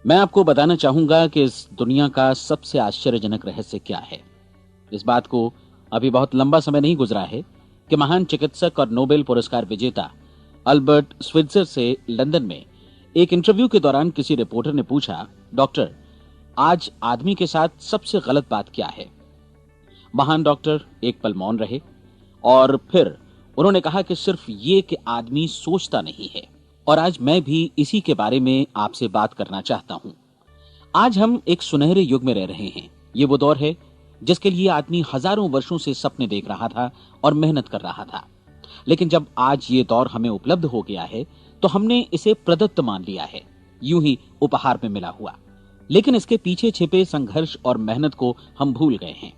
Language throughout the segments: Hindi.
मैं आपको बताना चाहूंगा कि इस दुनिया का सबसे आश्चर्यजनक रहस्य क्या है। इस बात को अभी बहुत लंबा समय नहीं गुजरा है कि महान चिकित्सक और नोबेल पुरस्कार विजेता अल्बर्ट स्विट्जर से लंदन में एक इंटरव्यू के दौरान किसी रिपोर्टर ने पूछा, डॉक्टर, आज आदमी के साथ सबसे गलत बात क्या है। महान डॉक्टर एक पल मौन रहे और फिर उन्होंने कहा कि सिर्फ ये कि आदमी सोचता नहीं है। और आज मैं भी इसी के बारे में आपसे बात करना चाहता हूं। आज हम एक सुनहरे युग में रह रहे हैं। ये वो दौर है जिसके लिए आदमी हजारों वर्षों से सपने देख रहा था और मेहनत कर रहा था। लेकिन जब आज ये दौर हमें उपलब्ध हो गया है तो हमने इसे प्रदत्त मान लिया है, यूं ही उपहार में मिला हुआ। लेकिन इसके पीछे छिपे संघर्ष और मेहनत को हम भूल गए हैं।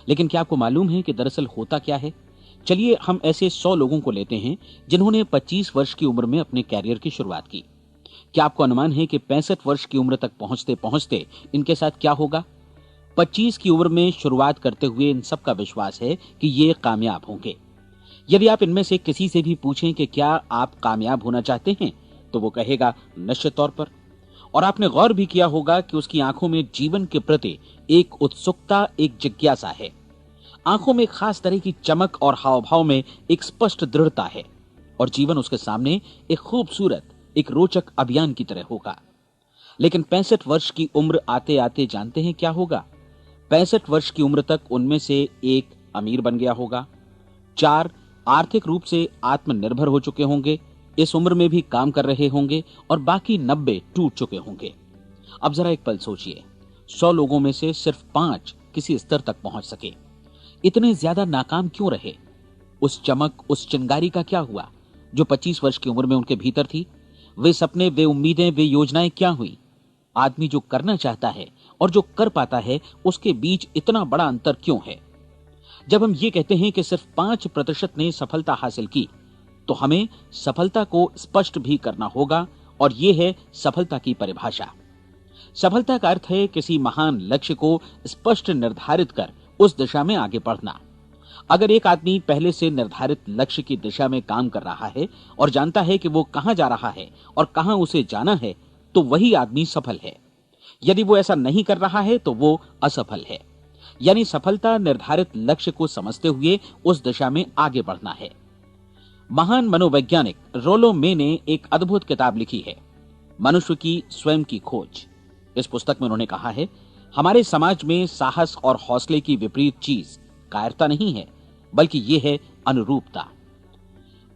लेकिन क्या आपको मालूम है कि दरअसल होता क्या है? चलिए हम ऐसे 100 लोगों को लेते हैं जिन्होंने 25 वर्ष की उम्र में अपने कैरियर की शुरुआत की। क्या आपको अनुमान है कि 65 वर्ष की उम्र तक पहुंचते पहुंचते इनके साथ क्या होगा? 25 की उम्र में शुरुआत करते हुए इन सब का विश्वास है कि ये कामयाब होंगे। यदि आप इनमें से किसी से भी पूछें कि क्या आप कामयाब होना चाहते हैं, तो वो कहेगा निश्चित तौर पर। और आपने गौर भी किया होगा कि उसकी आंखों में जीवन के प्रति एक उत्सुकता, एक जिज्ञासा है। आंखों में खास तरह की चमक और हाव भाव में एक स्पष्ट दृढ़ता है। और जीवन उसके सामने एक खूबसूरत, एक रोचक अभियान की तरह होगा। लेकिन 65 वर्ष की उम्र आते आते जानते हैं क्या होगा? 65 वर्ष की उम्र तक उनमें से एक अमीर बन गया होगा, 4 आर्थिक रूप से आत्मनिर्भर हो चुके होंगे, इस उम्र में भी काम कर रहे होंगे, और बाकी 90 टूट चुके होंगे। अब जरा एक पल सोचिए, 100 लोगों में से सिर्फ 5 किसी स्तर तक पहुंच सके। इतने ज्यादा नाकाम क्यों रहे? उस चमक, उस चिंगारी का क्या हुआ जो 25 वर्ष की उम्र में उनके भीतर थी? वे सपने, वे उम्मीदें, वे योजनाएं क्या हुई? आदमी जो करना चाहता है और जो कर पाता है, उसके बीच इतना बड़ा अंतर क्यों है? जब हम ये कहते हैं कि सिर्फ 5% ने सफलता हासिल की, तो हमें सफलता को स्पष्ट भी करना होगा। और यह है सफलता की परिभाषा। सफलता का अर्थ है किसी महान लक्ष्य को स्पष्ट निर्धारित कर उस दिशा में आगे बढ़ना। अगर एक आदमी पहले से निर्धारित लक्ष्य की दिशा में काम कर रहा है और जानता है कि वो कहां जा रहा है और कहां उसे जाना है, तो वही आदमी सफल है। यदि वो ऐसा नहीं कर रहा है तो वो असफल है। यानी सफलता निर्धारित लक्ष्य को समझते हुए उस दिशा में आगे बढ़ना है। महान मनोवैज्ञानिक रोलो मे ने एक अद्भुत किताब लिखी है, मनुष्य की स्वयं की खोज। इस पुस्तक में उन्होंने कहा है, हमारे समाज में साहस और हौसले की विपरीत चीज कायरता नहीं है, बल्कि यह है अनुरूपता।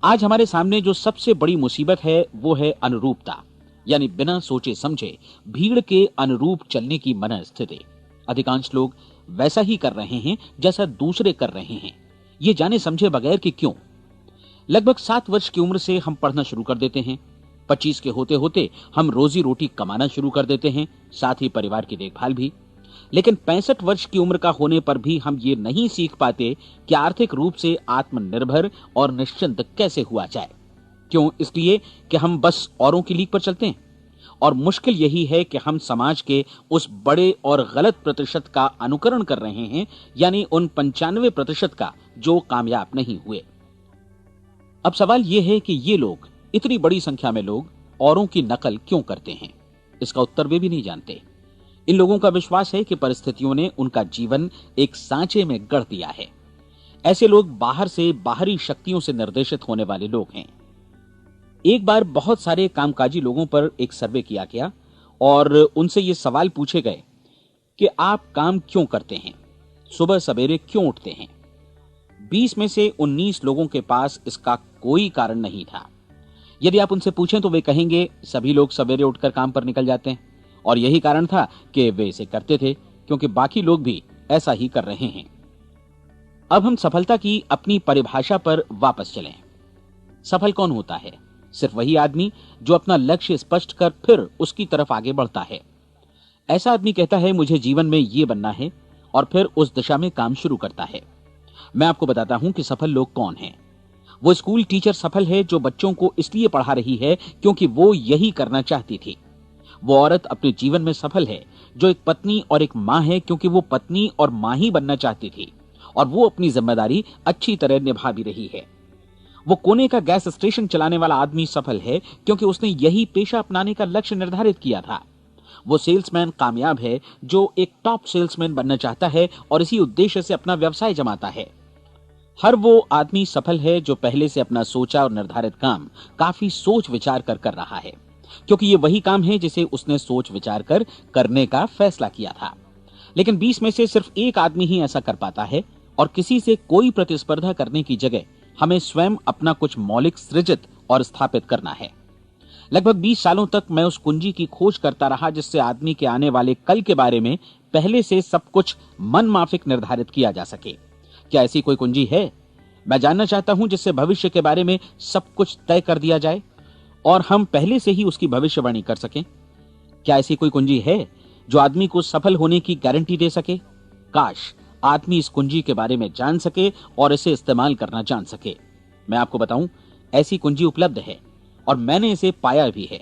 आज हमारे सामने जो सबसे बड़ी मुसीबत है वो है अनुरूपता, यानी बिना सोचे समझे भीड़ के अनुरूप चलने की मनस्थिति। अधिकांश लोग वैसा ही कर रहे हैं जैसा दूसरे कर रहे हैं, ये जाने समझे बगैर कि क्यों। लगभग 7 वर्ष की उम्र से हम पढ़ना शुरू कर देते हैं। 25 के होते होते हम रोजी रोटी कमाना शुरू कर देते हैं, साथ ही परिवार की देखभाल भी। लेकिन 65 वर्ष की उम्र का होने पर भी हम ये नहीं सीख पाते कि आर्थिक रूप से आत्मनिर्भर और निश्चिंत कैसे हुआ जाए। क्यों? इसलिए कि हम बस औरों की लीक पर चलते हैं। और मुश्किल यही है कि हम समाज के उस बड़े और गलत प्रतिशत का अनुकरण कर रहे हैं, यानी उन 95% का जो कामयाब नहीं हुए। अब सवाल यह है कि ये लोग, इतनी बड़ी संख्या में लोग, औरों की नकल क्यों करते हैं? इसका उत्तर वे भी नहीं जानते। इन लोगों का विश्वास है कि परिस्थितियों ने उनका जीवन एक सांचे में गढ़ दिया है। ऐसे लोग बाहर से, बाहरी शक्तियों से निर्देशित होने वाले लोग हैं। एक बार बहुत सारे कामकाजी लोगों पर एक सर्वे किया गया और उनसे ये सवाल पूछे गए कि आप काम क्यों करते हैं, सुबह सवेरे क्यों उठते हैं? 20 में से 19 लोगों के पास इसका कोई कारण नहीं था। यदि आप उनसे पूछें तो वे कहेंगे सभी लोग सवेरे उठकर काम पर निकल जाते हैं, और यही कारण था कि वे इसे करते थे क्योंकि बाकी लोग भी ऐसा ही कर रहे हैं। अब हम सफलता की अपनी परिभाषा पर वापस चलें। सफल कौन होता है? सिर्फ वही आदमी जो अपना लक्ष्य स्पष्ट कर फिर उसकी तरफ आगे बढ़ता है। ऐसा आदमी कहता है मुझे जीवन में ये बनना है, और फिर उस दिशा में काम शुरू करता है। मैं आपको बताता हूं कि सफल लोग कौन हैं। वो स्कूल टीचर सफल है जो बच्चों को इसलिए पढ़ा रही है क्योंकि वो यही करना चाहती थी। वो औरत अपने जीवन में सफल है जो एक पत्नी और एक मां है क्योंकि वो पत्नी और मां ही बनना चाहती थी, और वो अपनी जिम्मेदारी अच्छी तरह निभा भी रही है। वो कोने का गैस स्टेशन चलाने वाला आदमी सफल है क्योंकि उसने यही पेशा अपनाने का लक्ष्य निर्धारित किया था। वो सेल्समैन कामयाब है जो एक टॉप सेल्समैन बनना चाहता है और इसी उद्देश्य से अपना व्यवसाय जमाता है। हर वो आदमी सफल है जो पहले से अपना सोचा और निर्धारित काम काफी सोच विचार कर रहा है, क्योंकि ये वही काम है जिसे उसने सोच विचार कर करने का फैसला किया था। लेकिन 20 में से सिर्फ एक आदमी ही ऐसा कर पाता है, और किसी से कोई प्रतिस्पर्धा करने की जगह हमें स्वयं अपना कुछ मौलिक सृजित और स्थापित करना है। लगभग 20 सालों तक मैं उस कुंजी की खोज करता रहा जिससे आदमी के आने वाले कल के बारे में पहले से सब कुछ मन माफिक निर्धारित किया जा सके। क्या ऐसी कोई कुंजी है? मैं जानना चाहता हूं जिससे भविष्य के बारे में सब कुछ तय कर दिया जाए और हम पहले से ही उसकी भविष्यवाणी कर सकें। क्या ऐसी कोई कुंजी है जो आदमी को सफल होने की गारंटी दे सके? काश आदमी इस कुंजी के बारे में जान सके और इसे इस्तेमाल करना जान सके। मैं आपको बताऊं, ऐसी कुंजी उपलब्ध है और मैंने इसे पाया भी है।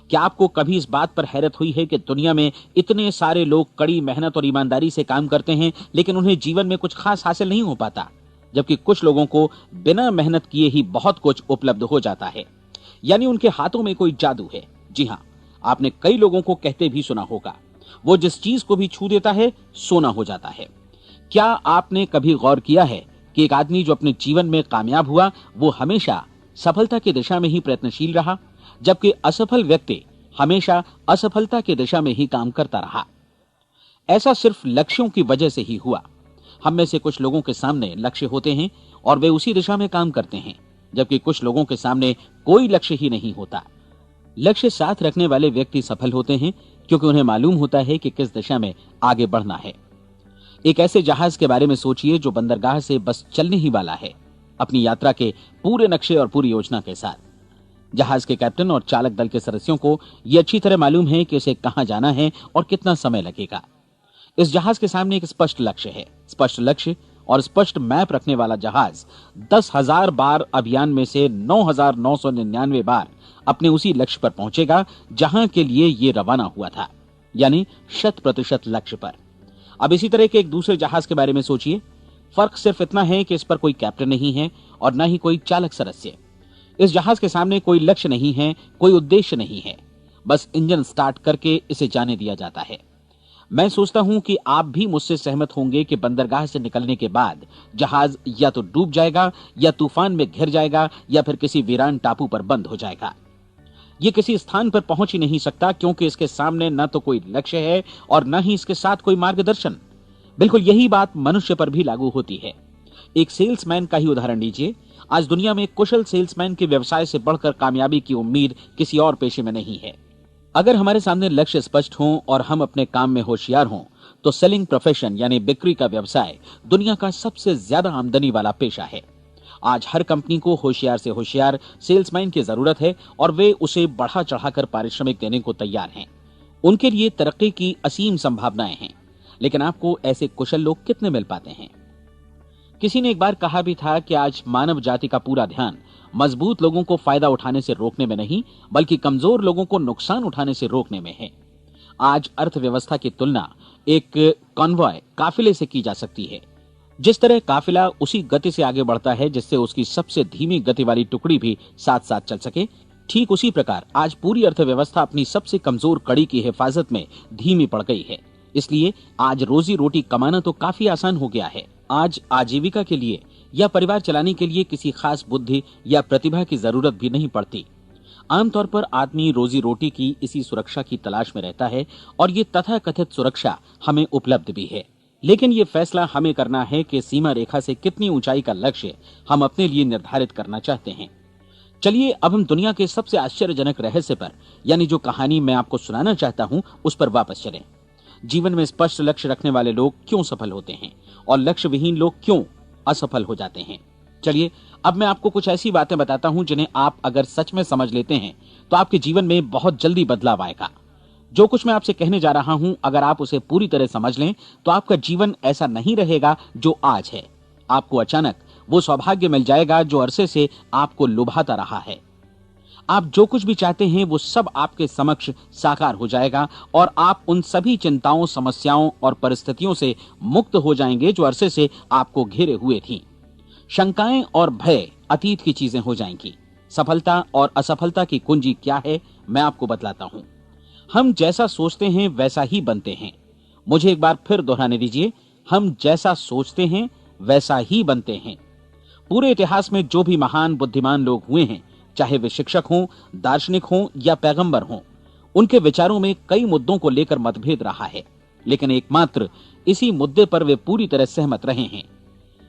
क्या आपको कभी इस बात पर हैरत हुई है कि दुनिया में इतने सारे लोग कड़ी मेहनत और ईमानदारी से काम करते हैं, लेकिन उन्हें जीवन में कुछ खास हासिल नहीं हो पाता, जबकि कुछ लोगों को बिना मेहनत किए ही बहुत कुछ उपलब्ध हो जाता है। यानी उनके हाथों में कोई जादू है। जी हां, आपने कई लोगों को कहते भी सुना होगा, वो जिस चीज को भी छू देता है सोना हो जाता है। क्या आपने कभी गौर किया है कि एक आदमी जो अपने जीवन में कामयाब हुआ वो हमेशा सफलता की दिशा में ही प्रयत्नशील रहा, जबकि असफल व्यक्ति हमेशा असफलता की दिशा में ही काम करता रहा? ऐसा सिर्फ लक्ष्यों की वजह से ही हुआ। हम में से कुछ लोगों के सामने लक्ष्य होते हैं और वे उसी दिशा में काम करते हैं, जबकि कुछ लोगों के सामने कोई लक्ष्य ही नहीं होता। लक्ष्य साथ रखने वाले व्यक्ति सफल होते हैं क्योंकि उन्हें मालूम होता है कि किस दिशा में आगे बढ़ना है। एक ऐसे जहाज के बारे में सोचिए जो बंदरगाह से बस चलने ही वाला है, अपनी यात्रा के पूरे नक्शे और पूरी योजना के साथ। जहाज के कैप्टन और चालक दल के सदस्यों को यह अच्छी तरह मालूम है कि उसे कहां जाना है और कितना समय लगेगा। इस जहाज के सामने एक स्पष्ट लक्ष्य है। स्पष्ट लक्ष्य और स्पष्ट मैप रखने वाला जहाज 10,000 बार अभियान में से 9,999 बार अपने उसी लक्ष्य पर पहुंचेगा जहां के लिए ये रवाना हुआ था, यानी 100% लक्ष्य पर। अब इसी तरह के एक दूसरे जहाज के बारे में सोचिए। फर्क सिर्फ इतना है कि इस पर कोई कैप्टन नहीं है और न ही कोई चालक सदस्य। इस जहाज के सामने कोई लक्ष्य नहीं है, कोई उद्देश्य नहीं है, बस इंजन स्टार्ट करके इसे जाने दिया जाता है। मैं सोचता हूं कि आप भी मुझसे सहमत होंगे कि बंदरगाह से निकलने के बाद जहाज या तो डूब जाएगा या तूफान में घिर जाएगा या फिर किसी वीरान टापू पर बंद हो जाएगा। ये किसी स्थान पर पहुंच ही नहीं सकता क्योंकि इसके सामने न तो कोई लक्ष्य है और न ही इसके साथ कोई मार्गदर्शन। बिल्कुल यही बात मनुष्य पर भी लागू होती है। एक सेल्समैन का ही उदाहरण लीजिए। आज दुनिया में कुशल सेल्समैन के व्यवसाय से बढ़कर कामयाबी की उम्मीद किसी और पेशे में नहीं है। अगर हमारे सामने लक्ष्य स्पष्ट हो और हम अपने काम में होशियार हों, तो सेलिंग प्रोफेशन यानी बिक्री का व्यवसाय दुनिया का सबसे ज्यादा आमदनी वाला पेशा है। आज हर कंपनी को होशियार से होशियार सेल्समैन की जरूरत है और वे उसे बढ़ा चढ़ाकर पारिश्रमिक देने को तैयार हैं। उनके लिए तरक्की की असीम संभावनाएं हैं, लेकिन आपको ऐसे कुशल लोग कितने मिल पाते हैं? किसी ने एक बार कहा भी था कि आज मानव जाति का पूरा ध्यान मजबूत लोगों को फायदा उठाने से रोकने में नहीं, बल्कि कमजोर लोगों को नुकसान उठाने से रोकने में है। आज अर्थव्यवस्था की तुलना एक कॉन्वॉय काफिले से की जा सकती है। जिस तरह काफिला उसी गति से आगे बढ़ता है जिससे उसकी सबसे धीमी गति वाली टुकड़ी भी साथ साथ चल सके, ठीक उसी प्रकार आज पूरी अर्थव्यवस्था अपनी सबसे कमजोर कड़ी की हिफाजत में धीमी पड़ गई है। इसलिए आज रोजी रोटी कमाना तो काफी आसान हो गया है। आज आजीविका के लिए या परिवार चलाने के लिए किसी खास बुद्धि या प्रतिभा की जरूरत भी नहीं पड़ती। आमतौर पर आदमी रोजी रोटी की इसी सुरक्षा की तलाश में रहता है और ये तथाकथित सुरक्षा हमें उपलब्ध भी है। लेकिन ये फैसला हमें करना है कि सीमा रेखा से कितनी ऊंचाई का लक्ष्य हम अपने लिए निर्धारित करना चाहते हैं। चलिए अब हम दुनिया के सबसे आश्चर्यजनक रहस्य पर, यानी जो कहानी मैं आपको सुनाना चाहता हूं, उस पर वापस चलें। जीवन में स्पष्ट लक्ष्य रखने वाले लोग क्यों सफल होते हैं और लक्ष्य विहीन लोग क्यों असफल हो जाते हैं? चलिए अब मैं आपको कुछ ऐसी बातें बताता हूं जिन्हें आप अगर सच में समझ लेते हैं तो आपके जीवन में बहुत जल्दी बदलाव आएगा। जो कुछ मैं आपसे कहने जा रहा हूं, अगर आप उसे पूरी तरह समझ लें तो आपका जीवन ऐसा नहीं रहेगा जो आज है। आपको अचानक वो सौभाग्य मिल जाएगा जो अरसे से आपको लुभाता रहा है। आप जो कुछ भी चाहते हैं वो सब आपके समक्ष साकार हो जाएगा और आप उन सभी चिंताओं, समस्याओं और परिस्थितियों से मुक्त हो जाएंगे जो अरसे से आपको घेरे हुए थी। शंकाएं और भय अतीत की चीजें हो जाएंगी। सफलता और असफलता की कुंजी क्या है, मैं आपको बतलाता हूं। हम जैसा सोचते हैं वैसा ही बनते हैं। मुझे एक बार फिर दोहराने दीजिए, हम जैसा सोचते हैं वैसा ही बनते हैं। पूरे इतिहास में जो भी महान बुद्धिमान लोग हुए हैं, चाहे वे शिक्षक हों, दार्शनिक हों या पैगंबर हों, उनके विचारों में कई मुद्दों को लेकर मतभेद रहा है, लेकिन एकमात्र इसी मुद्दे पर वे पूरी तरह सहमत रहे हैं।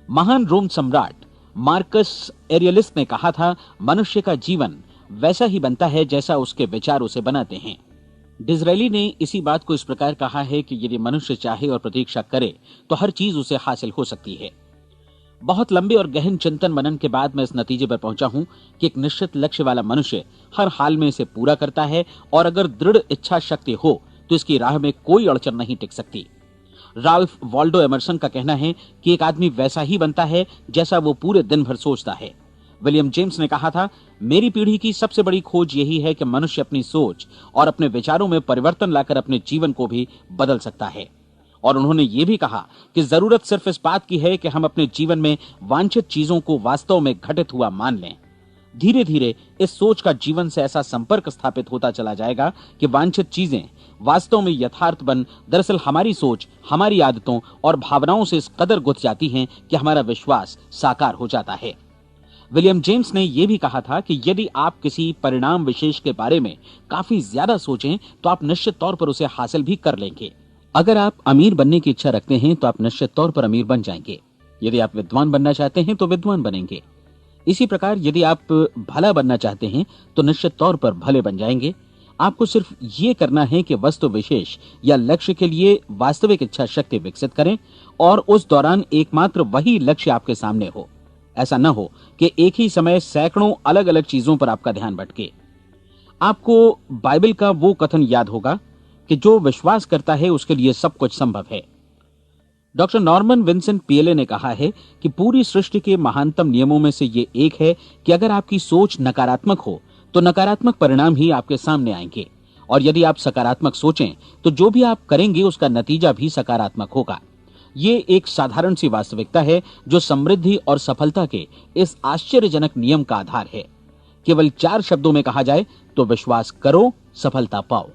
महान रोम सम्राट मार्कस एरियलिस ने कहा था, मनुष्य का जीवन वैसा ही बनता है जैसा उसके विचार उसे बनाते हैं। डिज़रायली ने इसी बात को इस प्रकार कहा है कि यदि मनुष्य चाहे और प्रतीक्षा करे तो हर चीज उसे हासिल हो सकती है। बहुत लंबे और गहन चिंतन मनन के बाद मैं इस नतीजे पर पहुंचा हूं कि एक निश्चित लक्ष्य वाला मनुष्य हर हाल में इसे पूरा करता है, और अगर दृढ़ इच्छा शक्ति हो तो इसकी राह में कोई अड़चन नहीं टिक सकती। राल्फ वॉल्डो एमर्सन का कहना है कि एक आदमी वैसा ही बनता है जैसा वो पूरे दिन भर सोचता है। विलियम जेम्स ने कहा था, मेरी पीढ़ी की सबसे बड़ी खोज यही है कि मनुष्य अपनी सोच और अपने विचारों में परिवर्तन लाकर अपने जीवन को भी बदल सकता है। और उन्होंने ये भी कहा कि जरूरत सिर्फ इस बात की है कि हम अपने जीवन में वांछित चीजों को वास्तव में घटित हुआ मान लें। धीरे धीरे इस सोच का जीवन से ऐसा संपर्क स्थापित होता चला जाएगा कि वांछित चीजें वास्तव में यथार्थ बन दरअसल हमारी सोच, हमारी आदतों और भावनाओं से इस कदर गुथ जाती हैं कि हमारा विश्वास साकार हो जाता है। विलियम जेम्स ने यह भी कहा था कि यदि आप किसी परिणाम विशेष के बारे में काफी ज्यादा सोचें तो आप निश्चित तौर पर उसे हासिल भी कर लेंगे। अगर आप अमीर बनने की इच्छा रखते हैं तो आप निश्चित तौर पर अमीर बन जाएंगे। यदि आप विद्वान बनना चाहते हैं तो विद्वान बनेंगे। इसी प्रकार यदि आप भला बनना चाहते हैं तो निश्चित तौर पर भले बन जाएंगे। आपको सिर्फ ये करना है कि वस्तु विशेष या लक्ष्य के लिए वास्तविक इच्छा शक्ति विकसित करें, और उस दौरान एकमात्र वही लक्ष्य आपके सामने हो। ऐसा न हो कि एक ही समय सैकड़ों अलग अलग चीजों पर आपका ध्यान भटके। आपको बाइबल का वो कथन याद होगा कि जो विश्वास करता है उसके लिए सब कुछ संभव है। डॉक्टर नॉर्मन विंसेंट पीएले ने कहा है कि पूरी सृष्टि के महानतम नियमों में से ये एक है कि अगर आपकी सोच नकारात्मक हो तो नकारात्मक परिणाम ही आपके सामने आएंगे, और यदि आप सकारात्मक सोचें तो जो भी आप करेंगे उसका नतीजा भी सकारात्मक होगा। ये एक साधारण सी वास्तविकता है जो समृद्धि और सफलता के इस आश्चर्यजनक नियम का आधार है। केवल 4 शब्दों में कहा जाए तो विश्वास करो, सफलता पाओ।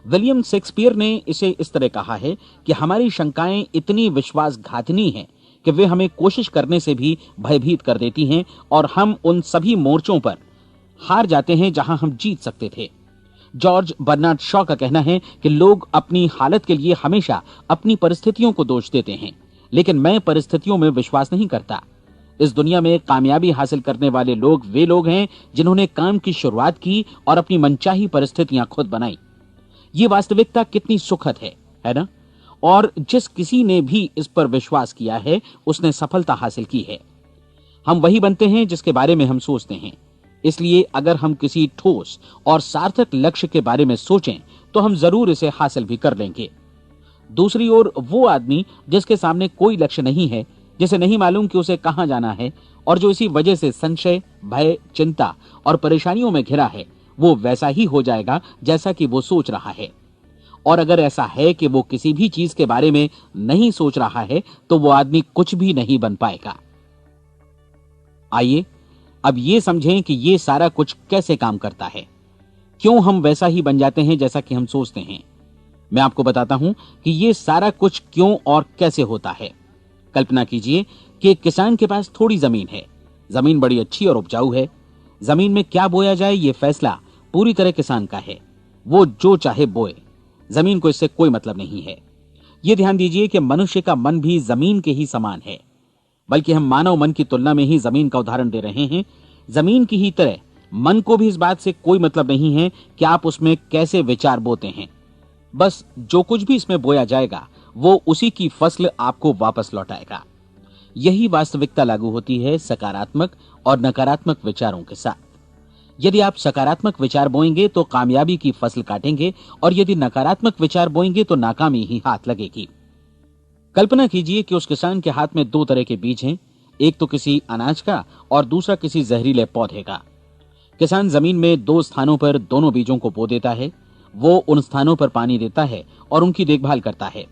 विलियम शेक्सपियर ने इसे इस तरह कहा है कि हमारी शंकाएं इतनी विश्वासघातिनी हैं कि वे हमें कोशिश करने से भी भयभीत कर देती हैं, और हम उन सभी मोर्चों पर हार जाते हैं जहां हम जीत सकते थे। जॉर्ज बर्नार्ड शॉ का कहना है कि लोग अपनी हालत के लिए हमेशा अपनी परिस्थितियों को दोष देते हैं, लेकिन मैं परिस्थितियों में विश्वास नहीं करता। इस दुनिया में कामयाबी हासिल करने वाले लोग वे लोग हैं जिन्होंने काम की शुरुआत की और अपनी मनचाही परिस्थितियां खुद बनाई। ये वास्तविकता कितनी सुखद है ना? और जिस किसी ने भी इस पर विश्वास किया है उसने सफलता हासिल की है। हम वही बनते हैं जिसके बारे में हम सोचते हैं। इसलिए अगर हम किसी ठोस और सार्थक लक्ष्य के बारे में सोचें तो हम जरूर इसे हासिल भी कर लेंगे। दूसरी ओर वो आदमी जिसके सामने कोई लक्ष्य नहीं है, जिसे नहीं मालूम कि उसे कहां जाना है, और जो इसी वजह से संशय, भय, चिंता और परेशानियों में घिरा है, वो वैसा ही हो जाएगा जैसा कि वो सोच रहा है। और अगर ऐसा है कि वो किसी भी चीज के बारे में नहीं सोच रहा है तो वो आदमी कुछ भी नहीं बन पाएगा। आइए अब ये समझें कि ये सारा कुछ कैसे काम करता है, क्यों हम वैसा ही बन जाते हैं जैसा कि हम सोचते हैं। मैं आपको बताता हूं कि ये सारा कुछ क्यों और कैसे होता है। कल्पना कीजिए कि एक किसान के पास थोड़ी जमीन है। जमीन बड़ी अच्छी और उपजाऊ है। जमीन में क्या बोया जाए ये फैसला पूरी तरह किसान का है। वो जो चाहे बोए, जमीन को इससे कोई मतलब नहीं है। ये ध्यान दीजिए कि मनुष्य का मन भी जमीन के ही समान है, बल्कि हम मानव मन की तुलना में ही जमीन का उदाहरण दे रहे हैं। जमीन की ही तरह मन को भी इस बात से कोई मतलब नहीं है कि आप उसमें कैसे विचार बोते हैं। बस जो कुछ भी इसमें बोया जाएगा वो उसी की फसल आपको वापस लौटाएगा। यही वास्तविकता लागू होती है सकारात्मक और नकारात्मक विचारों के साथ। यदि आप सकारात्मक विचार बोएंगे तो कामयाबी की फसल काटेंगे, और यदि नकारात्मक विचार बोएंगे तो नाकामी ही हाथ लगेगी। कल्पना कीजिए कि उस किसान के हाथ में 2 तरह के बीज हैं, एक तो किसी अनाज का और दूसरा किसी जहरीले पौधे का। किसान जमीन में 2 स्थानों पर दोनों बीजों को बो देता है। वो उन स्थानों पर पानी देता है और उनकी देखभाल करता है।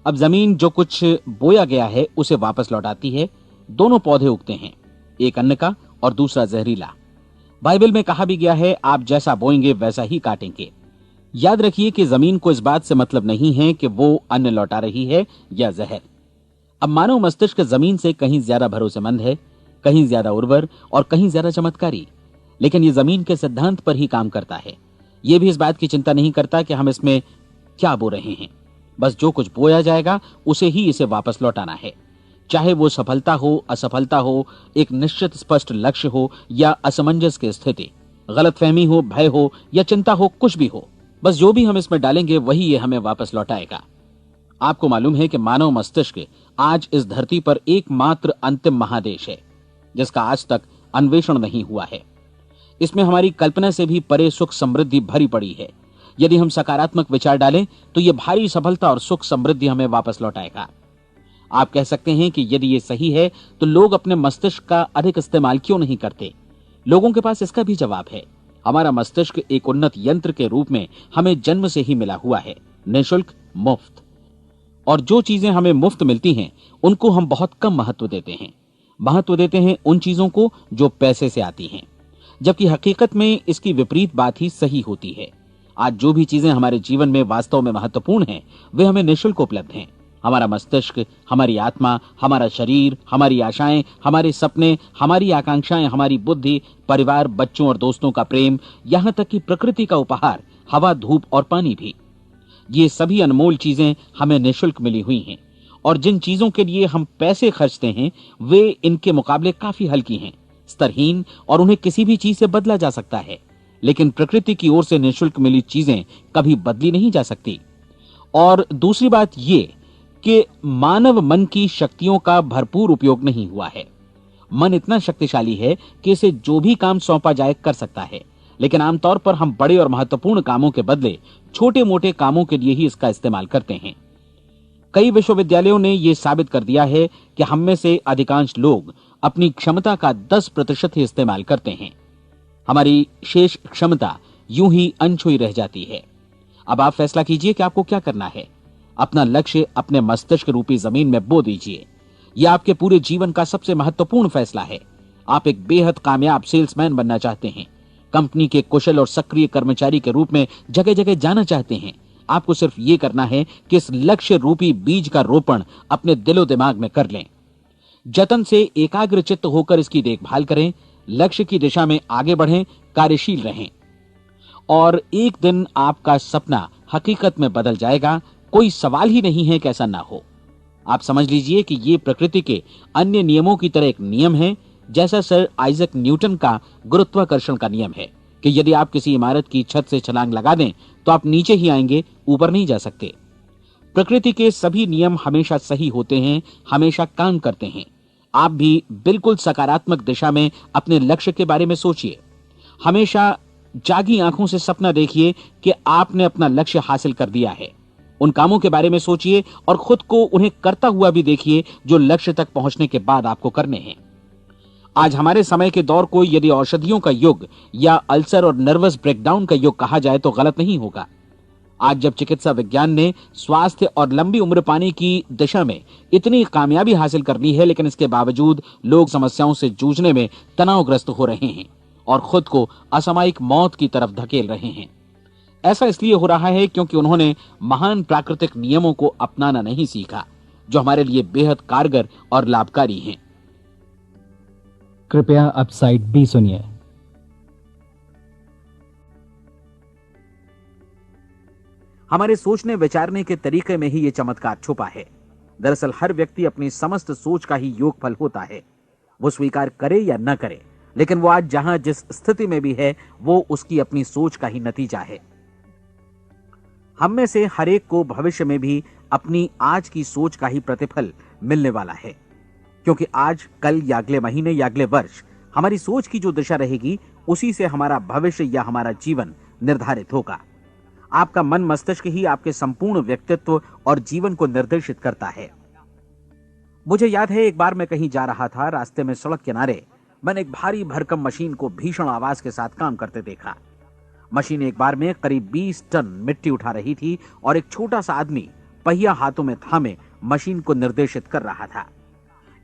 अब जमीन जो कुछ बोया गया है उसे वापस लौटाती है। दोनों पौधे उगते हैं, एक अन्न का और दूसरा जहरीला। बाइबल में कहा भी गया है, आप जैसा बोएंगे वैसा ही काटेंगे। याद रखिए कि जमीन को इस बात से मतलब नहीं है कि वो अन्न लौटा रही है या जहर। अब मानव मस्तिष्क जमीन से कहीं ज्यादा भरोसेमंद है, कहीं ज्यादा उर्वर और कहीं ज्यादा चमत्कारी, लेकिन ये जमीन के सिद्धांत पर ही काम करता है। ये भी इस बात की चिंता नहीं करता कि हम इसमें क्या बो रहे हैं। बस जो कुछ बोया जाएगा उसे ही इसे वापस लौटाना है, चाहे वो सफलता हो, असफलता हो, एक निश्चित स्पष्ट लक्ष्य हो या असमंजस की स्थिति, गलतफहमी हो, भय हो या चिंता हो, कुछ भी हो। बस जो भी हम इसमें डालेंगे वही ये हमें वापस लौटाएगा। आपको मालूम है कि मानव मस्तिष्क आज इस धरती पर एकमात्र अंतिम महादेश है जिसका आज तक अन्वेषण नहीं हुआ है। इसमें हमारी कल्पना से भी परे सुख समृद्धि भरी पड़ी है। यदि हम सकारात्मक विचार डालें तो यह भारी सफलता और सुख समृद्धि हमें वापस लौटाएगा। आप कह सकते हैं कि यदि ये सही है तो लोग अपने मस्तिष्क का अधिक इस्तेमाल क्यों नहीं करते? लोगों के पास इसका भी जवाब है। हमारा मस्तिष्क एक उन्नत यंत्र के रूप में हमें जन्म से ही मिला हुआ है, निःशुल्क, मुफ्त। और जो चीजें हमें मुफ्त मिलती हैं उनको हम बहुत कम महत्व देते हैं। महत्व देते हैं उन चीजों को जो पैसे से आती हैं, जबकि हकीकत में इसकी विपरीत बात ही सही होती है। आज जो भी चीजें हमारे जीवन में वास्तव में महत्वपूर्ण हैं वे हमें निःशुल्क उपलब्ध हैं। हमारा मस्तिष्क, हमारी आत्मा, हमारा शरीर, हमारी आशाएं, हमारे सपने, हमारी आकांक्षाएं, हमारी बुद्धि, परिवार, बच्चों और दोस्तों का प्रेम, यहां तक कि प्रकृति का उपहार, हवा, धूप और पानी भी। ये सभी अनमोल चीजें हमें निःशुल्क मिली हुई हैं, और जिन चीजों के लिए हम पैसे खर्चते हैं वे इनके मुकाबले काफी हल्की हैं, स्तरहीन, और उन्हें किसी भी चीज से बदला जा सकता है। लेकिन प्रकृति की ओर से निःशुल्क मिली चीजें कभी बदली नहीं जा सकती। और दूसरी बात ये कि मानव मन की शक्तियों का भरपूर उपयोग नहीं हुआ है। मन इतना शक्तिशाली है कि इसे जो भी काम सौंपा जाए कर सकता है, लेकिन आमतौर पर हम बड़े और महत्वपूर्ण कामों के बदले छोटे मोटे कामों के लिए ही इसका इस्तेमाल करते हैं। कई विश्वविद्यालयों ने यह साबित कर दिया है कि हम में से अधिकांश लोग अपनी क्षमता का 10% ही इस्तेमाल करते हैं। हमारी शेष क्षमता यूं ही अनछुई रह जाती है। अब आप फैसला कीजिए कि आपको क्या करना है। अपना लक्ष्य अपने मस्तिष्क रूपी जमीन में बो दीजिए। यह आपके पूरे जीवन का सबसे महत्वपूर्ण फैसला है। आप एक बेहद कामयाब सेल्समैन बनना चाहते हैं, कंपनी के कुशल और सक्रिय कर्मचारी के रूप में जगह जगह जाना चाहते हैं। आपको सिर्फ ये करना है कि इस लक्ष्य रूपी बीज का रोपण अपने दिलो दिमाग में कर लें। जतन से एकाग्रचित्त होकर इसकी देखभाल करें, लक्ष्य की दिशा में आगे बढ़ें, कार्यशील रहें, और एक दिन आपका सपना हकीकत में बदल जाएगा। कोई सवाल ही नहीं है कि ऐसा ना हो। आप समझ लीजिए कि ये प्रकृति के अन्य नियमों की तरह एक नियम है, जैसा सर आइजक न्यूटन का गुरुत्वाकर्षण का नियम है कि यदि आप किसी इमारत की छत से छलांग लगा दें तो आप नीचे ही आएंगे, ऊपर नहीं जा सकते। प्रकृति के सभी नियम हमेशा सही होते हैं, हमेशा काम करते हैं। आप भी बिल्कुल सकारात्मक दिशा में अपने लक्ष्य के बारे में सोचिए। हमेशा जागी आंखों से सपना देखिए कि आपने अपना लक्ष्य हासिल कर दिया है। उन कामों के बारे में सोचिए और खुद को उन्हें करता हुआ भी देखिए जो लक्ष्य तक पहुंचने के बाद आपको करने हैं। आज हमारे समय के दौर को यदि औषधियों का युग या अल्सर और नर्वस ब्रेकडाउन का युग कहा जाए तो गलत नहीं होगा। आज जब चिकित्सा विज्ञान ने स्वास्थ्य और लंबी उम्र पाने की दिशा में इतनी कामयाबी हासिल कर ली है, लेकिन इसके बावजूद लोग समस्याओं से जूझने में तनावग्रस्त हो रहे हैं और खुद को असामयिक मौत की तरफ धकेल रहे हैं। ऐसा इसलिए हो रहा है क्योंकि उन्होंने महान प्राकृतिक नियमों को अपनाना नहीं सीखा, जो हमारे लिए बेहद कारगर और लाभकारी हैं। कृपया अब साइड बी सुनिए। हमारे सोचने विचारने के तरीके में ही ये चमत्कार छुपा है। दरअसल हर व्यक्ति अपनी समस्त सोच का ही योगफल होता है। वो स्वीकार करे या न करे, लेकिन वो आज जहां जिस स्थिति में भी है वो उसकी अपनी सोच का ही नतीजा है। हम में से हर एक को भविष्य में भी अपनी आज की सोच का ही प्रतिफल मिलने वाला है, क्योंकि आज, कल या अगले महीने या अगले वर्ष हमारी सोच की जो दिशा रहेगी उसी से हमारा भविष्य या हमारा जीवन निर्धारित होगा। आपका मन मस्तिष्क ही आपके संपूर्ण व्यक्तित्व और जीवन को निर्देशित करता है। मुझे याद है एक बार मैं कहीं जा रहा था, रास्ते में सड़क किनारे मैंने एक भारी भरकम मशीन को भीषण आवाज के साथ काम करते देखा। मशीन एक बार में करीब 20 टन मिट्टी उठा रही थी और एक छोटा सा आदमी पहिया हाथों में थामे मशीन को निर्देशित कर रहा था।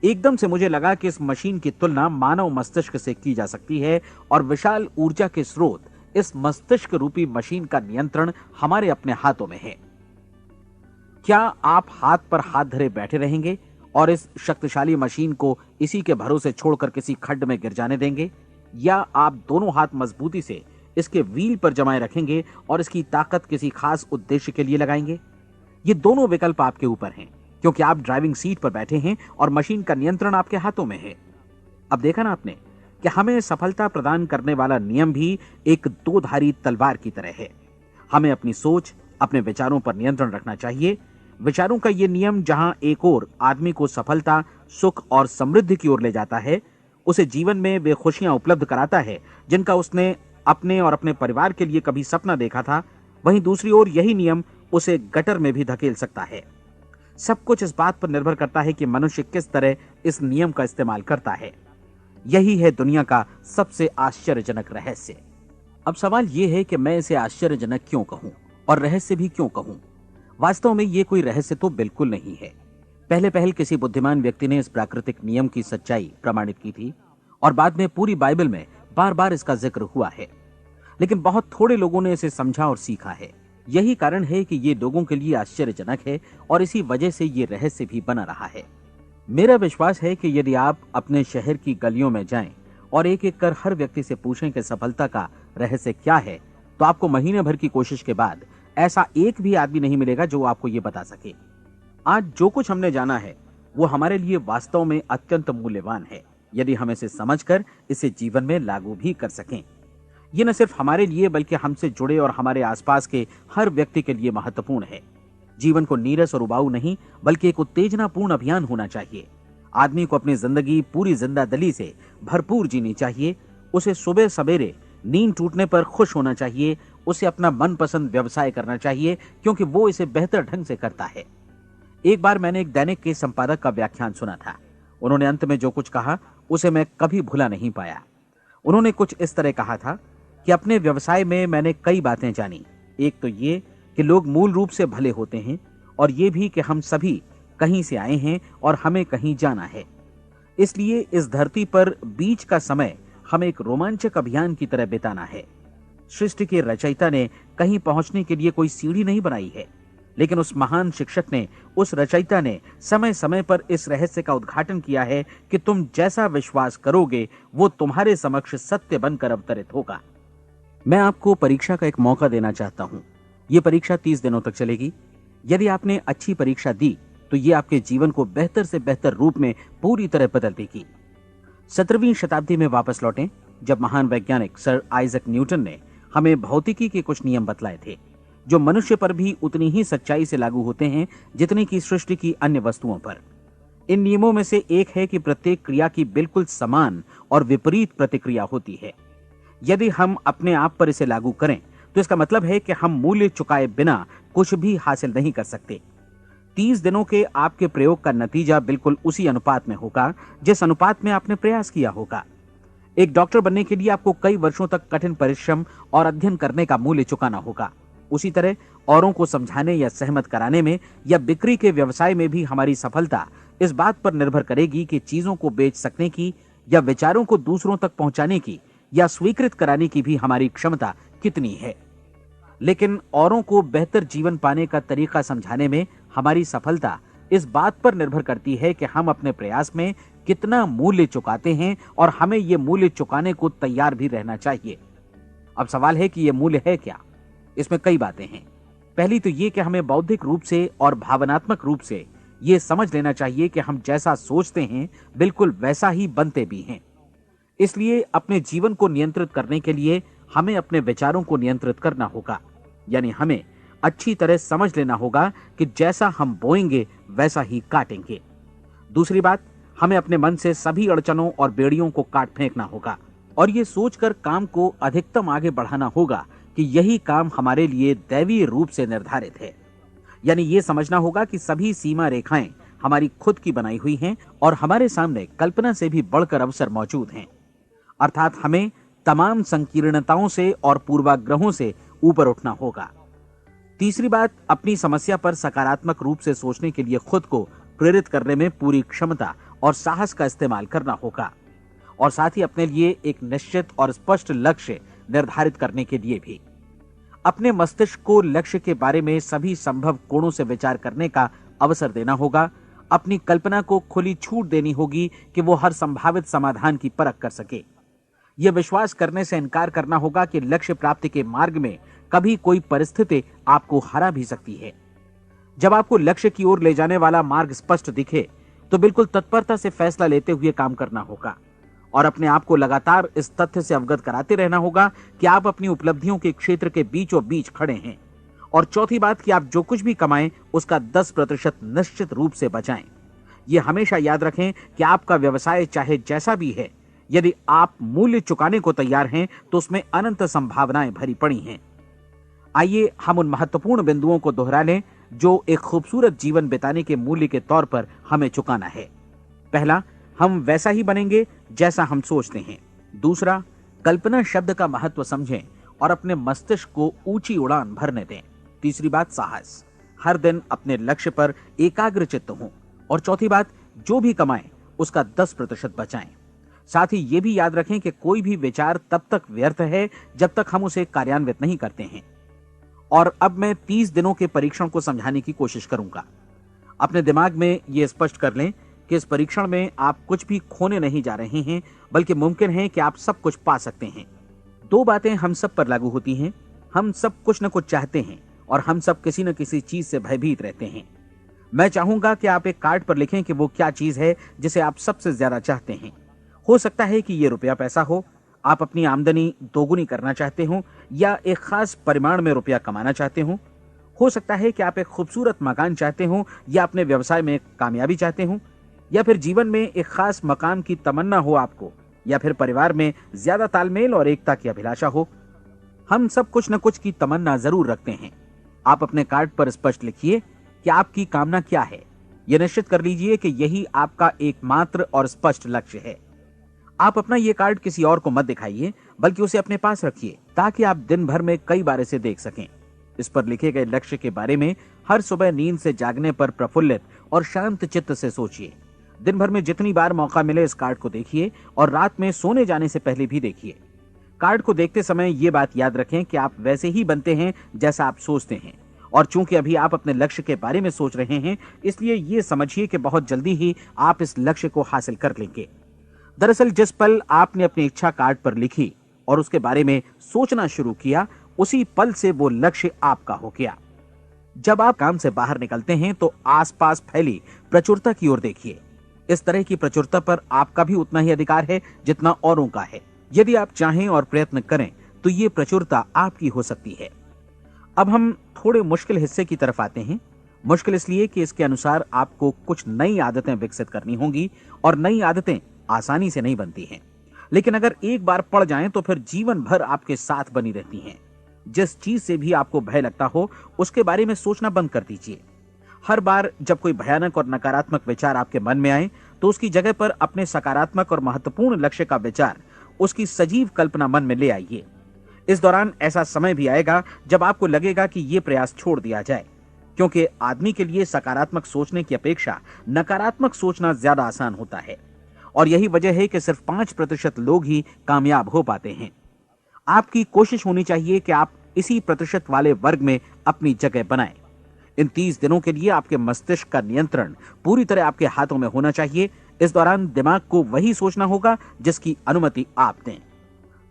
एकदम से मुझे लगा कि इस मशीन की तुलना मानव मस्तिष्क से की जा सकती है और विशाल ऊर्जा के स्रोत इस मस्तिष्क रूपी मशीन का नियंत्रण हमारे अपने हाथों में है। क्या आप हाथ पर हाथ धरे बैठे रहेंगे और इस शक्तिशाली मशीन को इसी के भरोसे छोड़कर किसी खड्ड में गिर जाने देंगे, या आप दोनों हाथ मजबूती से इसके व्हील पर जमाए रखेंगे और इसकी ताकत किसी खास उद्देश्य के लिए लगाएंगे? ये दोनों विकल्प आपके ऊपर हैं, क्योंकि आप ड्राइविंग सीट पर बैठे हैं और मशीन का नियंत्रण आपके हाथों में है। अब देखा ना आपने कि हमें सफलता प्रदान करने वाला नियम भी एक दो-धारी तलवार की तरह है। हमें अपनी सोच, अपने विचारों पर नियंत्रण रखना चाहिए। विचारों का ये नियम जहां एक ओर आदमी को सफलता, सुख और समृद्धि की ओर ले जाता है, उसे जीवन में वे खुशियां उपलब्ध कराता है जिनका उसने अपने और अपने परिवार के लिए कभी सपना देखा था, वहीं दूसरी ओर यही नियम उसे गटर में भी धकेल सकता है। सब कुछ इस बात पर निर्भर करता है कि मनुष्य किस तरह इस नियम का इस्तेमाल करता है। यही है दुनिया का सबसे आश्चर्यजनक रहस्य। अब सवाल यह है कि मैं इसे आश्चर्यजनक क्यों कहूं और रहस्य भी क्यों कहूं? वास्तव में यह कोई रहस्य तो बिल्कुल नहीं है। पहले पहल किसी बुद्धिमान व्यक्ति ने इस प्राकृतिक नियम की सच्चाई प्रमाणित की थी और बाद में पूरी बाइबल में बार बार इसका जिक्र हुआ है, लेकिन बहुत थोड़े लोगों ने इसे समझा और सीखा है। यही कारण है कि ये लोगों के लिए आश्चर्यजनक है और इसी वजह से ये रहस्य भी बना रहा है। मेरा विश्वास है कि यदि आप अपने शहर की गलियों में जाएं और एक एक कर हर व्यक्ति से पूछें कि सफलता का रहस्य क्या है, तो आपको महीने भर की कोशिश के बाद ऐसा एक भी आदमी नहीं मिलेगा जो आपको ये बता सके। आज जो कुछ हमने जाना है वो हमारे लिए वास्तव में अत्यंत मूल्यवान है, यदि हम इसे समझकर इसे जीवन में लागू भी कर सकें। ये न सिर्फ हमारे लिए बल्कि हमसे जुड़े और हमारे आसपास के हर व्यक्ति के लिए महत्वपूर्ण है। जीवन को नीरस और उबाऊ नहीं बल्कि एक उत्तेजनापूर्ण अभियान होना चाहिए। आदमी को अपनी जिंदगी पूरी जिंदादिली से भरपूर जीनी चाहिए। उसे सुबह सवेरे नींद टूटने पर खुश होना चाहिए। उसे अपना मनपसंद व्यवसाय करना चाहिए, क्योंकि वो इसे बेहतर ढंग से करता है। एक बार मैंने एक दैनिक के संपादक का व्याख्यान सुना था। उन्होंने अंत में जो कुछ कहा उसे मैं कभी भुला नहीं पाया। उन्होंने कुछ इस तरह कहा था कि अपने व्यवसाय में मैंने कई बातें जानी। एक तो ये कि लोग मूल रूप से भले होते हैं, और ये भी कि हम सभी कहीं से आए हैं और हमें कहीं जाना है। इसलिए इस धरती पर बीच का समय हमें एक रोमांचक अभियान की तरह बिताना है। सृष्टि के रचयिता ने कहीं पहुंचने के लिए कोई सीढ़ी नहीं बनाई है, लेकिन उस महान शिक्षक ने, उस रचयिता ने समय समय पर इस रहस्य का उद्घाटन किया है कि तुम जैसा विश्वास करोगे वो तुम्हारे समक्ष सत्य बनकर अवतरित होगा। मैं आपको परीक्षा का एक मौका देना चाहता हूं। यह परीक्षा 30 दिनों तक चलेगी। यदि आपने अच्छी परीक्षा दी तो ये आपके जीवन को बेहतर से बेहतर रूप में पूरी तरह बदल देगी। 17वीं शताब्दी में वापस लौटें, जब महान वैज्ञानिक सर आइजक न्यूटन ने हमें भौतिकी के कुछ नियम बतलाए थे, जो मनुष्य पर भी उतनी ही सच्चाई से लागू होते हैं जितनी कि सृष्टि की अन्य वस्तुओं पर। इन नियमों में से एक है कि प्रत्येक क्रिया की बिल्कुल समान और विपरीत प्रतिक्रिया होती है। यदि हम अपने आप पर इसे लागू करें तो इसका मतलब है कि हम मूल्य चुकाए बिना कुछ भी हासिल नहीं कर सकते। 30 दिनों के आपके प्रयोग का नतीजा बिल्कुल उसी अनुपात में होगा जिस अनुपात में आपने प्रयास किया होगा। एक डॉक्टर बनने के लिए आपको कई वर्षों तक कठिन परिश्रम और अध्ययन करने का मूल्य चुकाना होगा। उसी तरह औरों को समझाने या सहमत कराने में या बिक्री के व्यवसाय में भी हमारी सफलता इस बात पर निर्भर करेगी कि चीजों को बेच सकने की या विचारों को दूसरों तक पहुंचाने की या स्वीकृत कराने की भी हमारी क्षमता कितनी है। लेकिन औरों को बेहतर जीवन पाने का तरीका समझाने में हमारी सफलता इस बात पर निर्भर करती है कि हम अपने प्रयास में कितना मूल्य चुकाते हैं, और हमें यह मूल्य चुकाने को तैयार भी रहना चाहिए। अब सवाल है कि यह मूल्य है क्या? इसमें कई बातें हैं। पहली तो यह कि हमें बौद्धिक रूप से और भावनात्मक रूप से यह समझ लेना चाहिए कि हम जैसा सोचते हैं बिल्कुल वैसा ही बनते भी हैं। इसलिए अपने जीवन को नियंत्रित करने के लिए हमें अपने विचारों को नियंत्रित करना होगा। यानी हमें अच्छी तरह समझ लेना होगा कि जैसा हम बोएंगे वैसा ही काटेंगे। दूसरी बात, हमें अपने मन से सभी अड़चनों और बेड़ियों को काट फेंकना होगा और ये सोचकर काम को अधिकतम आगे बढ़ाना होगा कि यही काम हमारे लिए दैवीय रूप से निर्धारित है। यानी ये समझना होगा कि सभी सीमा रेखाएं हमारी खुद की बनाई हुई हैं और हमारे सामने कल्पना से भी बढ़कर अवसर मौजूद हैं। अर्थात हमें तमाम संकीर्णताओं से और पूर्वाग्रहों से ऊपर उठना होगा। तीसरी बात, अपनी समस्या पर सकारात्मक रूप से सोचने के लिए खुद को प्रेरित करने में पूरी क्षमता और साहस का इस्तेमाल करना होगा, और साथ ही अपने लिए एक निश्चित और स्पष्ट लक्ष्य निर्धारित करने के लिए भी। अपने मस्तिष्क को लक्ष्य के बारे में सभी संभव कोणों से विचार करने का अवसर देना होगा। अपनी कल्पना को खुली छूट देनी होगी कि वो हर संभावित समाधान की परख कर सके। यह विश्वास करने से इनकार करना होगा कि लक्ष्य प्राप्ति के मार्ग में कभी कोई परिस्थिति आपको हरा भी सकती है। जब आपको लक्ष्य की ओर ले जाने वाला मार्ग स्पष्ट दिखे तो बिल्कुल तत्परता से फैसला लेते हुए काम करना होगा और अपने आप को लगातार इस तथ्य से अवगत कराते रहना होगा कि आप अपनी उपलब्धियों के क्षेत्र के बीचों बीच खड़े हैं। और चौथी बात कि आप जो कुछ भी कमाएं उसका 10% निश्चित रूप से बचाएं। यह हमेशा याद रखें कि आपका व्यवसाय चाहे जैसा भी है, यदि आप मूल्य चुकाने को तैयार हैं तो उसमें अनंत संभावनाएं भरी पड़ी हैं। आइए हम उन महत्वपूर्ण बिंदुओं को दोहरा लें जो एक खूबसूरत जीवन बिताने के मूल्य के तौर पर हमें चुकाना है। पहला, हम वैसा ही बनेंगे जैसा हम सोचते हैं। दूसरा, कल्पना शब्द का महत्व समझें और अपने मस्तिष्क को ऊंची उड़ान भरने दें। तीसरी बात, साहस, हर दिन अपने लक्ष्य पर एकाग्र चित्त हों। और चौथी बात, जो भी कमाएं उसका 10% बचाएं। साथ ही ये भी याद रखें कि कोई भी विचार तब तक व्यर्थ है जब तक हम उसे कार्यान्वित नहीं करते हैं। और अब मैं 30 दिनों के परीक्षण को समझाने की कोशिश करूंगा। अपने दिमाग में यह स्पष्ट कर लें कि इस परीक्षण में आप कुछ भी खोने नहीं जा रहे हैं, बल्कि मुमकिन है कि आप सब कुछ पा सकते हैं। दो बातें हम सब पर लागू होती हैं। हम सब कुछ न कुछ चाहते हैं और हम सब किसी न किसी चीज से भयभीत रहते हैं। मैं चाहूंगा कि आप एक कार्ड पर लिखें कि वो क्या चीज है जिसे आप सबसे ज्यादा चाहते हैं। हो सकता है कि ये रुपया पैसा हो, आप अपनी आमदनी दोगुनी करना चाहते हो, या एक खास परिमाण में रुपया कमाना चाहते हो सकता है कि आप एक खूबसूरत मकान चाहते हो, या अपने व्यवसाय में कामयाबी चाहते हो, या फिर जीवन में एक खास मकाम की तमन्ना हो आपको, या फिर परिवार में ज्यादा तालमेल और एकता की अभिलाषा हो। हम सब कुछ न कुछ की तमन्ना जरूर रखते हैं। आप अपने कार्ड पर स्पष्ट लिखिए कि आपकी कामना क्या है। यह निश्चित कर लीजिए कि यही आपका एकमात्र और स्पष्ट लक्ष्य है। आप अपना ये कार्ड किसी और को मत दिखाइए, बल्कि उसे अपने पास रखिए ताकि आप दिन भर में कई बार इसे देख सकें। इस पर लिखे गए लक्ष्य के बारे में हर सुबह नींद से जागने पर प्रफुल्लित और शांत चित्त से सोचिए। दिन भर में जितनी बार मौका मिले इस कार्ड को देखिए और रात में सोने जाने से पहले भी देखिए। कार्ड को देखते समय ये बात याद रखें कि आप वैसे ही बनते हैं जैसा आप सोचते हैं। और चूंकि अभी आप अपने लक्ष्य के बारे में सोच रहे हैं, इसलिए ये समझिए कि बहुत जल्दी ही आप इस लक्ष्य को हासिल कर लेंगे। दरअसल जिस पल आपने अपनी इच्छा कार्ड पर लिखी और उसके बारे में सोचना शुरू किया, उसी पल से वो लक्ष्य आपका हो गया। जब आप काम से बाहर निकलते हैं तो आसपास फैली प्रचुरता की ओर देखिए। इस तरह की प्रचुरता पर आपका भी उतना ही अधिकार है जितना औरों का है। यदि आप चाहें और प्रयत्न करें तो ये प्रचुरता आपकी हो सकती है। अब हम थोड़े मुश्किल हिस्से की तरफ आते हैं। मुश्किल इसलिए कि इसके अनुसार आपको कुछ नई आदतें विकसित करनी होंगी और नई आदतें आसानी से नहीं बनती हैं, लेकिन अगर एक बार पड़ जाएं तो फिर जीवन भर आपके साथ बनी रहती हैं। जिस चीज से भी आपको भय लगता हो उसके बारे में सोचना बंद कर दीजिए। हर बार जब कोई भयानक और नकारात्मक विचार आपके मन में आए तो उसकी जगह पर अपने सकारात्मक और महत्वपूर्ण लक्ष्य का विचार, उसकी सजीव कल्पना मन में ले आइए। इस दौरान ऐसा समय भी आएगा जब आपको लगेगा कि ये प्रयास छोड़ दिया जाए, क्योंकि आदमी के लिए सकारात्मक सोचने की अपेक्षा नकारात्मक सोचना ज्यादा आसान होता है। और यही वजह है कि सिर्फ 5% लोग ही कामयाब हो पाते हैं। आपकी कोशिश होनी चाहिए कि आप इसी प्रतिशत वाले वर्ग में अपनी जगह बनाएं। इन 30 दिनों के लिए आपके मस्तिष्क का नियंत्रण पूरी तरह आपके हाथों में होना चाहिए। इस दौरान दिमाग को वही सोचना होगा जिसकी अनुमति आप दें।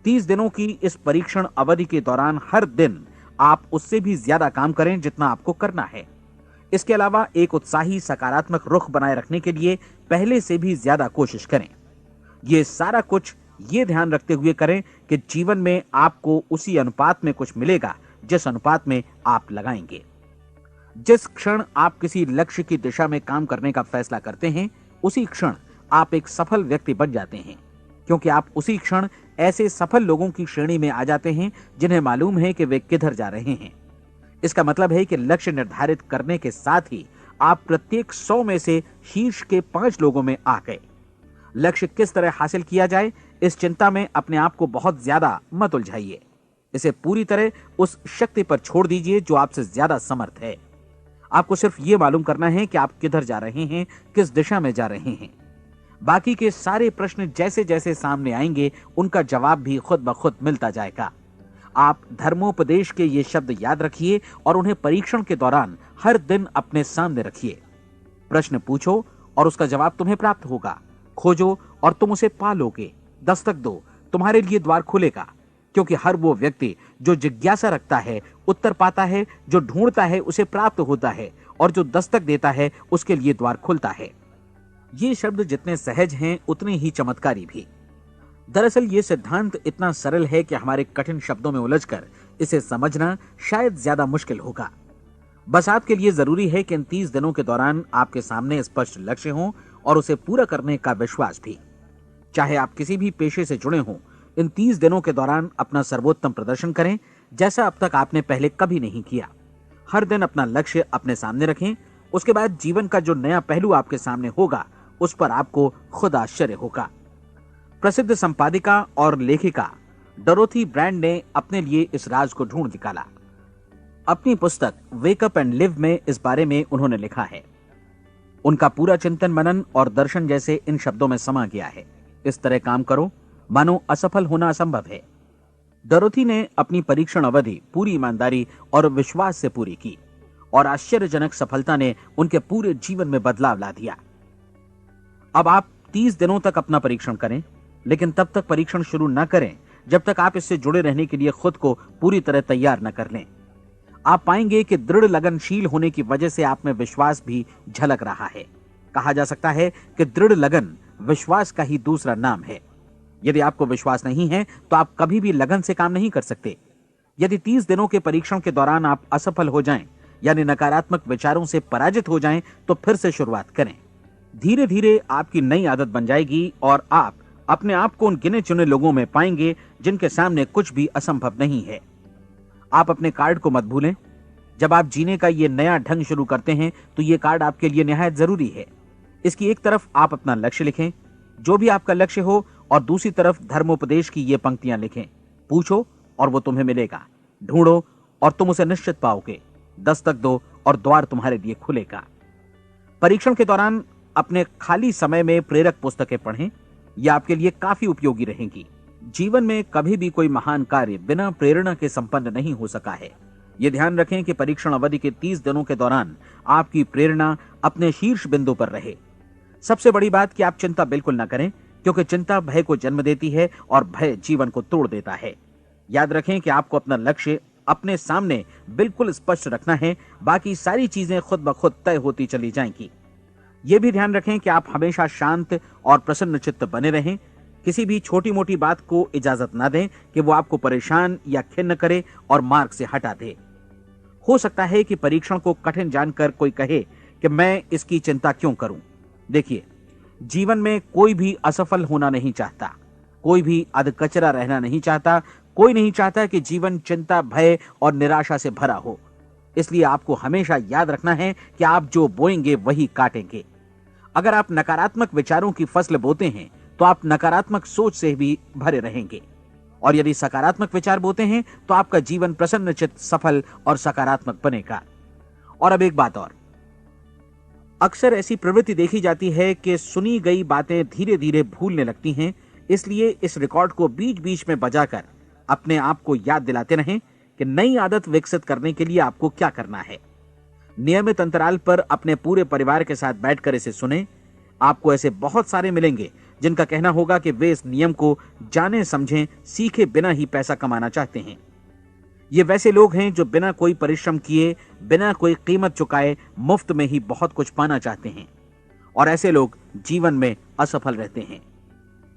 30 दिनों की इस परीक्षण अवधि के दौरान हर दिन आप उससे भी ज्यादा काम करें जितना आपको करना है। इसके अलावा एक उत्साही सकारात्मक रुख बनाए रखने के लिए पहले से भी ज्यादा कोशिश करें। ये सारा कुछ ये ध्यान रखते हुए करें कि जीवन में आपको उसी अनुपात में कुछ मिलेगा जिस अनुपात में आप लगाएंगे। जिस क्षण आप किसी लक्ष्य की दिशा में काम करने का फैसला करते हैं, उसी क्षण आप एक सफल व्यक्ति बन जाते हैं, क्योंकि आप उसी क्षण ऐसे सफल लोगों की श्रेणी में आ जाते हैं जिन्हें मालूम है कि वे किधर जा रहे हैं। इसका मतलब है कि लक्ष्य निर्धारित करने के साथ ही आप प्रत्येक 100 में से शीर्ष के 5 लोगों में आ गए। लक्ष्य किस तरह हासिल किया जाए, इस चिंता में अपने आप को बहुत ज्यादा मत उलझाइए। इसे पूरी तरह उस शक्ति पर छोड़ दीजिए जो आपसे ज्यादा समर्थ है। आपको सिर्फ ये मालूम करना है कि आप किधर जा रहे हैं, किस दिशा में जा रहे हैं। बाकी के सारे प्रश्न जैसे जैसे सामने आएंगे उनका जवाब भी खुद ब खुद मिलता जाएगा। आप धर्मोपदेश के ये शब्द याद रखिए और उन्हें परीक्षण के दौरान हर दिन अपने सामने रखिए। प्रश्न पूछो और उसका जवाब तुम्हें प्राप्त होगा। खोजो और तुम उसे पा लोगे। दस्तक दो, तुम्हारे लिए द्वार खुलेगा, क्योंकि हर वो व्यक्ति जो जिज्ञासा रखता है उत्तर पाता है, जो ढूंढता है उसे प्राप्त होता है, और जो दस्तक देता है उसके लिए द्वार खुलता है। ये शब्द जितने सहज हैं उतने ही चमत्कारी भी। दरअसल ये सिद्धांत इतना सरल है कि हमारे कठिन शब्दों में उलझकर इसे समझना शायद ज्यादा मुश्किल होगा। बस आपके लिए जरूरी है कि इन 30 दिनों के दौरान आपके सामने स्पष्ट लक्ष्य हो और उसे पूरा करने का विश्वास भी। चाहे आप किसी भी पेशे से जुड़े हों, इन 30 दिनों के दौरान अपना सर्वोत्तम प्रदर्शन करें, जैसा अब तक आपने पहले कभी नहीं किया। हर दिन अपना लक्ष्य अपने सामने रखें। उसके बाद जीवन का जो नया पहलू आपके सामने होगा उस पर आपको खुद आश्चर्य होगा। प्रसिद्ध संपादिका और लेखिका डोरोथी ब्रैंड ने अपने लिए इस राज को ढूंढ निकाला। अपनी पुस्तक वेक अप एंड लिव में इस बारे में उन्होंने लिखा है। उनका पूरा चिंतन मनन और दर्शन जैसे इन शब्दों में समा गया है। इस तरह काम करो मानो असफल होना असंभव है। डोरोथी ने अपनी परीक्षण अवधि पूरी ईमानदारी और विश्वास से पूरी की और आश्चर्यजनक सफलता ने उनके पूरे जीवन में बदलाव ला दिया। अब आप 30 दिनों तक अपना परीक्षण करें, लेकिन तब तक परीक्षण शुरू न करें जब तक आप इससे जुड़े रहने के लिए खुद को पूरी तरह तैयार न कर लें। आप पाएंगे कि दृढ़ लगनशील होने की वजह से आप में विश्वास भी झलक रहा है। कहा जा सकता है कि दृढ़ लगन विश्वास का ही दूसरा नाम है। यदि आपको विश्वास नहीं है तो आप कभी भी लगन से काम नहीं कर सकते। यदि 30 दिनों के परीक्षण के दौरान आप असफल हो जाएं, यानी नकारात्मक विचारों से पराजित हो जाएं, तो फिर से शुरुआत करें। धीरे धीरे आपकी नई आदत बन जाएगी और आप अपने आप को उन गिने चुने लोगों में पाएंगे जिनके सामने कुछ भी असंभव नहीं है। आप अपने कार्ड को मत भूलें। जब आप जीने का ये नया ढंग शुरू करते हैं तो ये कार्ड आपके लिए निहायत जरूरी है। इसकी एक तरफ आप अपना लक्ष्य लिखें, जो भी आपका लक्ष्य हो, और दूसरी तरफ धर्मोपदेश की ये पंक्तियां लिखें। पूछो और वो तुम्हें मिलेगा, ढूंढो और तुम उसे निश्चित पाओगे, दस्तक दो और द्वार तुम्हारे लिए खुलेगा। परीक्षण के दौरान अपने खाली समय में प्रेरक पुस्तकें पढ़ें। यह आपके लिए काफी उपयोगी रहेंगी। जीवन में कभी भी कोई महान कार्य बिना प्रेरणा के संपन्न नहीं हो सका है। यह ध्यान रखें कि परीक्षण अवधि के 30 दिनों के दौरान आपकी प्रेरणा अपने शीर्ष बिंदु पर रहे। सबसे बड़ी बात कि आप चिंता बिल्कुल न करें, क्योंकि चिंता भय को जन्म देती है और भय जीवन को तोड़ देता है। याद रखें कि आपको अपना लक्ष्य अपने सामने बिल्कुल स्पष्ट रखना है, बाकी सारी चीजें खुद ब खुद तय होती चली जाएंगी। यह भी ध्यान रखें कि आप हमेशा शांत और प्रसन्न चित्त बने रहें। किसी भी छोटी मोटी बात को इजाजत ना दें कि वो आपको परेशान या खिन्न करे और मार्ग से हटा दे। हो सकता है कि परीक्षण को कठिन जानकर कोई कहे कि मैं इसकी चिंता क्यों करूं। देखिए, जीवन में कोई भी असफल होना नहीं चाहता, कोई भी अधकचरा रहना नहीं चाहता, कोई नहीं चाहता कि जीवन चिंता, भय और निराशा से भरा हो। इसलिए आपको हमेशा याद रखना है कि आप जो बोएंगे वही काटेंगे। अगर आप नकारात्मक विचारों की फसल बोते हैं तो आप नकारात्मक सोच से भी भरे रहेंगे, और यदि सकारात्मक विचार बोते हैं तो आपका जीवन प्रसन्नचित्त, सफल और सकारात्मक बनेगा। और अब एक बात और, अक्सर ऐसी प्रवृत्ति देखी जाती है कि सुनी गई बातें धीरे धीरे भूलने लगती हैं। इसलिए इस रिकॉर्ड को बीच बीच में बजाकर अपने आप को याद दिलाते रहें कि नई आदत विकसित करने के लिए आपको क्या करना है। नियमित अंतराल पर अपने पूरे परिवार के साथ बैठकर इसे सुनें। आपको ऐसे बहुत सारे मिलेंगे जिनका कहना होगा कि वे इस नियम को जाने समझें सीखे बिना ही पैसा कमाना चाहते हैं। ये वैसे लोग हैं जो बिना कोई परिश्रम किए, बिना कोई कीमत चुकाए मुफ्त में ही बहुत कुछ पाना चाहते हैं, और ऐसे लोग जीवन में असफल रहते हैं।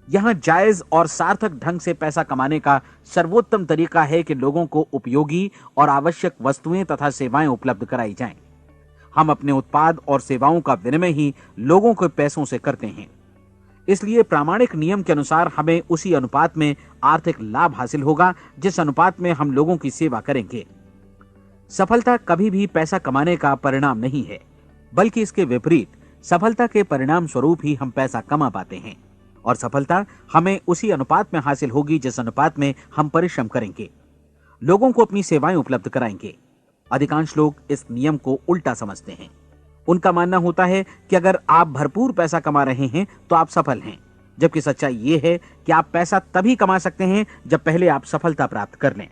यहां जायज और सार्थक ढंग से पैसा कमाने का सर्वोत्तम तरीका है कि लोगों को उपयोगी और आवश्यक वस्तुएं तथा सेवाएं उपलब्ध कराई जाएं। हम अपने उत्पाद और सेवाओं का विनिमय ही लोगों के पैसों से करते हैं। इसलिए प्रामाणिक नियम के अनुसार हमें उसी अनुपात में आर्थिक लाभ हासिल होगा जिस अनुपात में हम लोगों की सेवा करेंगे। सफलता कभी भी पैसा कमाने का परिणाम नहीं है, बल्कि इसके विपरीत सफलता के परिणाम स्वरूप ही हम पैसा कमा पाते हैं, और सफलता हमें उसी अनुपात में हासिल होगी जिस अनुपात में हम परिश्रम करेंगे, लोगों को अपनी सेवाएं उपलब्ध कराएंगे। अधिकांश लोग इस नियम को उल्टा समझते हैं। उनका मानना होता है कि अगर आप भरपूर पैसा कमा रहे हैं तो आप सफल हैं, जबकि सच्चाई ये है कि आप पैसा तभी कमा सकते हैं जब पहले आप सफलता प्राप्त कर लें।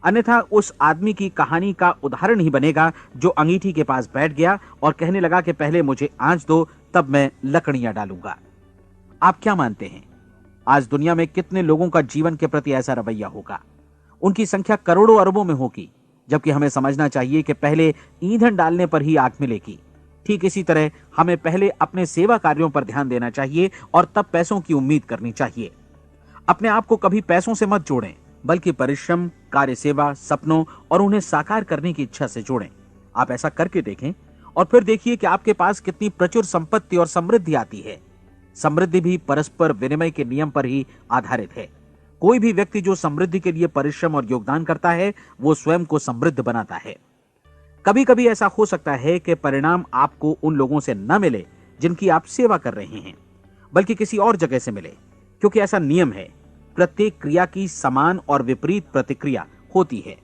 अन्यथा उस आदमी की कहानी का उदाहरण ही बनेगा जो अंगीठी के पास बैठ गया और कहने लगा कि पहले मुझे आंच दो, तब मैं लकड़ियां डालूंगा। आप क्या मानते हैं, आज दुनिया में कितने लोगों का जीवन के प्रति ऐसा रवैया होगा? उनकी संख्या करोड़ों अरबों में होगी, जबकि हमें समझना चाहिए कि पहले ईंधन डालने पर ही आग मिलेगी। ठीक इसी तरह हमें पहले अपने सेवा कार्यों पर ध्यान देना चाहिए और तब पैसों की उम्मीद करनी चाहिए। अपने आप को कभी पैसों से मत जोड़ें, बल्कि परिश्रम, कार्य सेवा, सपनों और उन्हें साकार करने की इच्छा से जोड़ें। आप ऐसा करके देखें और फिर देखिए कि आपके पास कितनी प्रचुर संपत्ति और समृद्धि आती है। समृद्धि भी परस्पर विनिमय के नियम पर ही आधारित है। कोई भी व्यक्ति जो समृद्धि के लिए परिश्रम और योगदान करता है, वो स्वयं को समृद्ध बनाता है। कभी कभी ऐसा हो सकता है कि परिणाम आपको उन लोगों से न मिले जिनकी आप सेवा कर रहे हैं, बल्कि किसी और जगह से मिले, क्योंकि ऐसा नियम है, प्रत्येक क्रिया की समान और विपरीत प्रतिक्रिया होती है।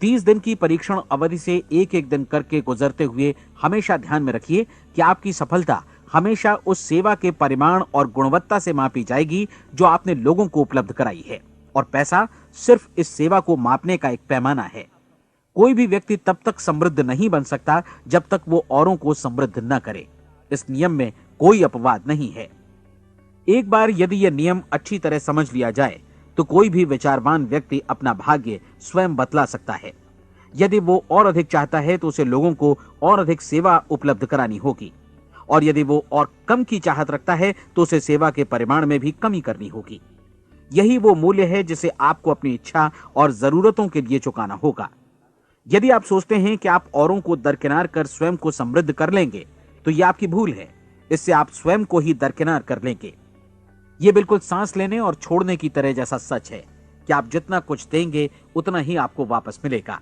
30 दिन की परीक्षण अवधि से एक एक दिन करके गुजरते हुए हमेशा ध्यान में रखिए कि आपकी सफलता हमेशा उस सेवा के परिमाण और गुणवत्ता से मापी जाएगी जो आपने लोगों को उपलब्ध कराई है, और पैसा सिर्फ इस सेवा को मापने का एक पैमाना है। कोई भी व्यक्ति तब तक समृद्ध नहीं बन सकता जब तक वो औरों को समृद्ध न करे। इस नियम में कोई अपवाद नहीं है। एक बार यदि यह नियम अच्छी तरह समझ लिया जाए तो कोई भी विचारवान व्यक्ति अपना भाग्य स्वयं बतला सकता है। यदि वो और अधिक चाहता है तो उसे लोगों को और अधिक सेवा उपलब्ध करानी होगी, और यदि वो और कम की चाहत रखता है तो उसे सेवा के परिमाण में भी कमी करनी होगी। यही वो मूल्य है जिसे आपको अपनी इच्छा और जरूरतों के लिए चुकाना होगा। यदि आप सोचते हैं कि आप औरों को दरकिनार कर स्वयं को समृद्ध कर लेंगे तो यह आपकी भूल है। इससे आप स्वयं को ही दरकिनार कर लेंगे। यह बिल्कुल सांस लेने और छोड़ने की तरह जैसा सच है कि आप जितना कुछ देंगे उतना ही आपको वापस मिलेगा।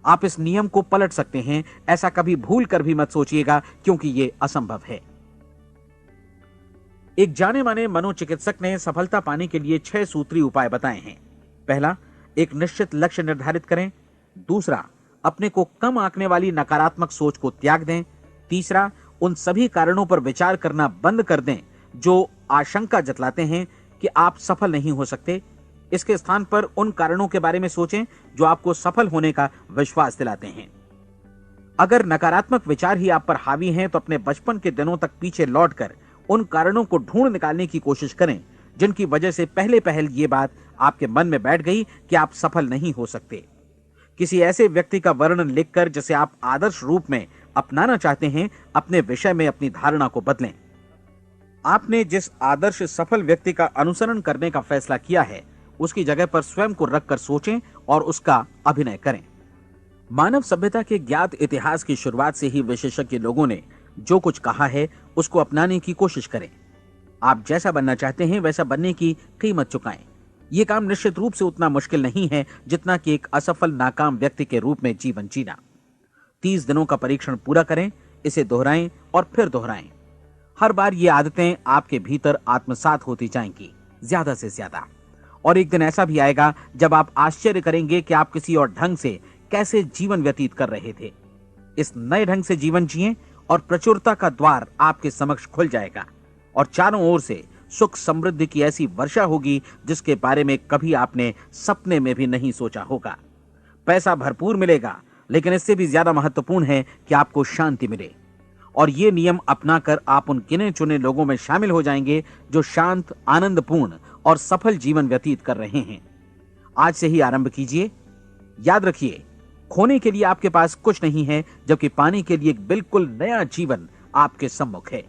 आप इस नियम को पलट सकते हैं, ऐसा कभी भूल कर भी मत सोचिएगा, क्योंकि यह असंभव है। एक जाने माने मनोचिकित्सक ने सफलता पाने के लिए 6 सूत्री उपाय बताए हैं। पहला, एक निश्चित लक्ष्य निर्धारित करें। दूसरा, अपने को कम आंकने वाली नकारात्मक सोच को त्याग दें। तीसरा, उन सभी कारणों पर विचार करना बंद कर दें जो आशंका जतलाते हैं कि आप सफल नहीं हो सकते। इसके स्थान पर उन कारणों के बारे में सोचें जो आपको सफल होने का विश्वास दिलाते हैं। अगर नकारात्मक विचार ही आप पर हावी हैं तो अपने बचपन के दिनों तक पीछे लौटकर उन कारणों को ढूंढ निकालने की कोशिश करें जिनकी वजह से पहले पहल ये बात आपके मन में बैठ गई कि आप सफल नहीं हो सकते। किसी ऐसे व्यक्ति का वर्णन लिखकर जिसे आप आदर्श रूप में अपनाना चाहते हैं, अपने विषय में अपनी धारणा को बदलें। आपने जिस आदर्श सफल व्यक्ति का अनुसरण करने का फैसला किया है, उसकी जगह पर स्वयं को रखकर सोचें और उसका अभिनय करें। मानव सभ्यता के ज्ञात इतिहास की शुरुआत से ही विशेषज्ञ लोगों ने जो कुछ कहा है उसको अपनाने की कोशिश करें। आप जैसा बनना चाहते हैं वैसा बनने की कीमत चुकाएं। यह काम निश्चित रूप से उतना मुश्किल नहीं है जितना कि एक असफल नाकाम व्यक्ति के रूप में जीवन जीना। 30 दिनों का परीक्षण पूरा करें, इसे दोहराएं और फिर दोहराएं। हर बार ये आदतें आपके भीतर आत्मसात होती जाएंगी, ज्यादा से ज्यादा। और एक दिन ऐसा भी आएगा जब आप आश्चर्य करेंगे कि आप किसी और ढंग से कैसे जीवन व्यतीत कर रहे थे। इस नए ढंग से जीवन जिएं और प्रचुरता का द्वार आपके समक्ष खुल जाएगा और चारों ओर से सुख समृद्धि की ऐसी वर्षा होगी जिसके बारे में कभी आपने सपने में भी नहीं सोचा होगा। पैसा भरपूर मिलेगा, लेकिन इससे भी ज्यादा महत्वपूर्ण है कि आपको शांति मिले। और ये नियम अपनाकर आप उन गिने चुने लोगों में शामिल हो जाएंगे जो शांत, आनंदपूर्ण और सफल जीवन व्यतीत कर रहे हैं। आज से ही आरंभ कीजिए। याद रखिए, खोने के लिए आपके पास कुछ नहीं है, जबकि पाने के लिए एक बिल्कुल नया जीवन आपके सम्मुख है।